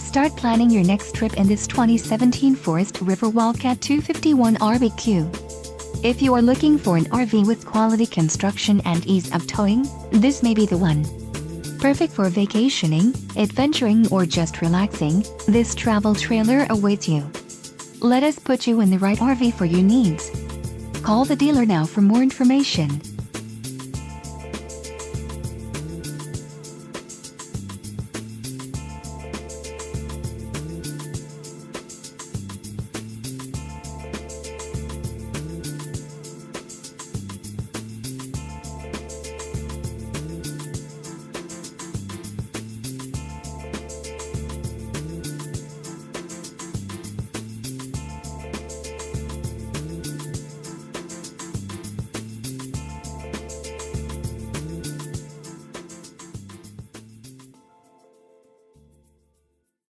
Start planning your next trip in this 2017 Forest River Wildcat 251RBQ. If you are looking for an RV with quality construction and ease of towing, this may be the one. Perfect for vacationing, adventuring, or just relaxing, this travel trailer awaits you. Let us put you in the right RV for your needs. Call the dealer now for more information.